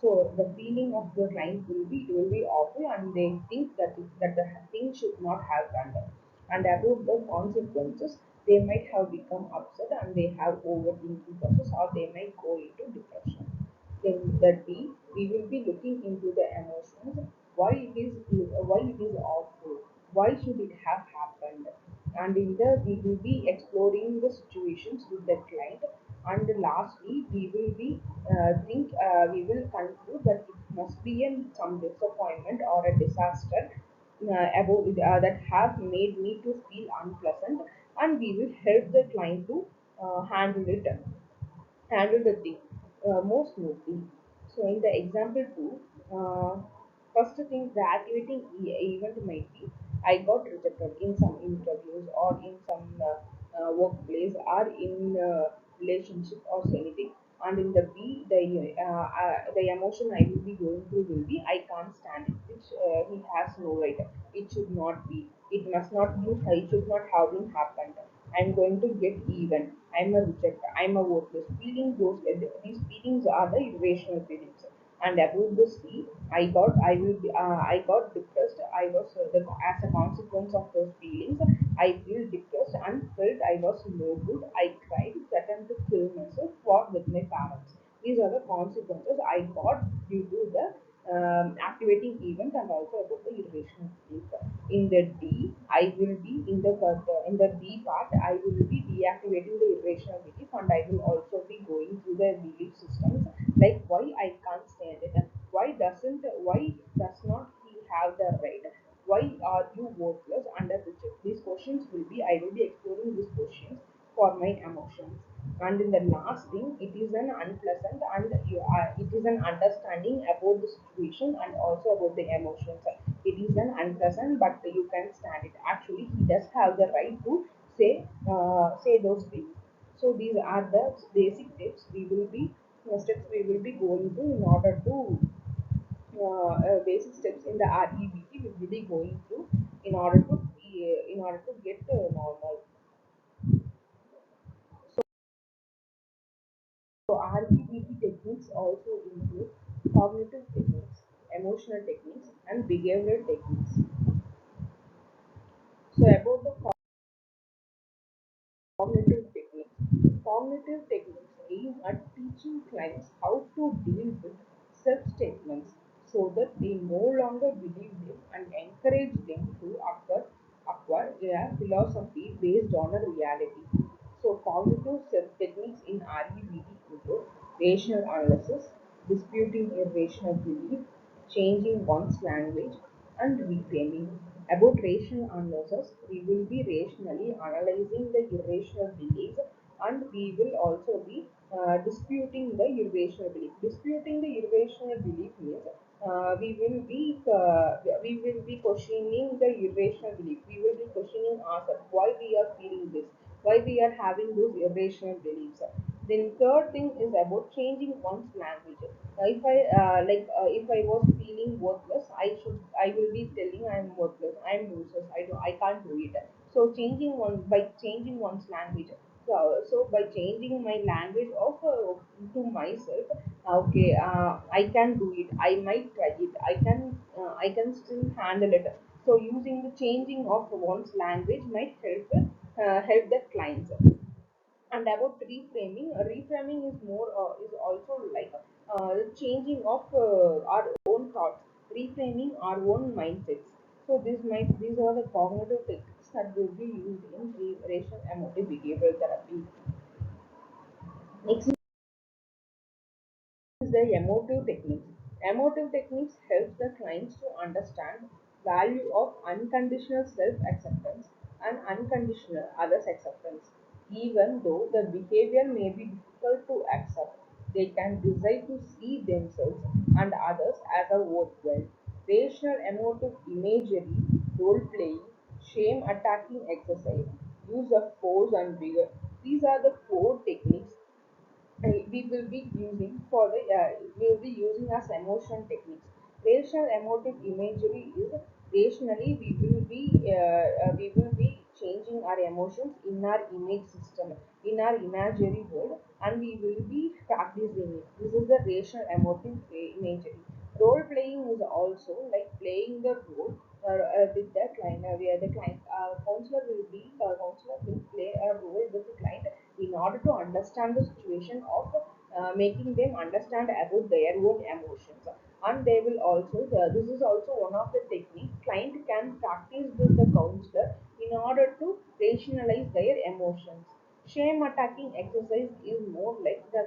So the feeling of the client will be awful, and they think that the thing should not have done that. And about the consequences, they might have become upset and they have overthinking process, or they might go into depression. Then the D, we will be looking into the emotions, why it is awful, why should it have happened, and in the we will be exploring the situations with the client, and lastly we will conclude that it must be some disappointment or a disaster that have made me to feel unpleasant, and we will help the client to handle the thing more smoothly. So in the example two, first thing, the activating event might be I got rejected in some interviews or in some workplace or in relationship or anything. And in the B, the emotion I will be going through will be I can't stand it, which he has no right. It should not be. It must not be. It should not have been happened. I'm going to get even. I'm a rejecter. I'm a worthless. These feelings are the irrational feelings. And about the C, I got depressed. As a consequence of those feelings, I feel depressed and felt I was no good. I cried, threatened to kill myself, fought with my parents. These are the consequences I got due to the activating event and also about the irrational belief. In the D, I will be in the D part. I will be deactivating the irrational belief, and I will also be going through the belief systems like why I can't stand it, why does not he have the right, why are you worthless under the check. These questions will be I will be exploring these questions for my emotions. And in the last thing, it is an unpleasant and it is an understanding about the situation and also about the emotions. It is an unpleasant, but you can stand it. Actually, he does have the right to say those things. So these are the basic tips we will be steps we will be going through in order to basic steps in the REBT we will be going through in order to get normal. So REBT techniques also include cognitive techniques, emotional techniques, and behavioral techniques. So about the cognitive techniques. Cognitive techniques aim at teaching clients how to deal with self-statements so that they no longer believe them and encourage them to acquire a philosophy based on a reality. So cognitive self-techniques in REBT include rational analysis, disputing irrational belief, changing one's language, and reframing. About rational analysis, we will be rationally analyzing the irrational beliefs, and we will also be disputing the irrational belief. Disputing the irrational belief means we will be questioning the irrational belief. We will be questioning ourselves why we are feeling this, why we are having those irrational beliefs. Then third thing is about changing one's language. If I was feeling worthless, I will be telling I am worthless, I am useless, I can't do it. So changing one's language. So by changing my language of to myself, okay, I can do it. I might try it. I can still handle it. So using the changing of one's language might help the clients. And about reframing, reframing is more is also like changing of our own thoughts, reframing our own mindsets. So these are the cognitive techniques that will be used in rational emotive behavioral therapy. Next is the emotive techniques. Emotive techniques helps the clients to understand value of unconditional self-acceptance and unconditional others' acceptance. Even though the behavior may be difficult to accept, they can decide to see themselves and others as a worthwhile. Rational emotive imagery, role playing, shame attacking exercise, use of force and vigor. These are the four techniques we will be using for the we will be using as emotion techniques. Racial emotive imagery is rationally we will be changing our emotions in our image system, in our imaginary world, and we will be practicing it. This is the rational emotive imagery. Role playing is also like playing the role with the client, where the client counselor will play a role with the client in order to understand the situation of making them understand about their own emotions. And they will also this is also one of the technique client can practice with the counselor in order to rationalize their emotions. Shame attacking exercise is more like the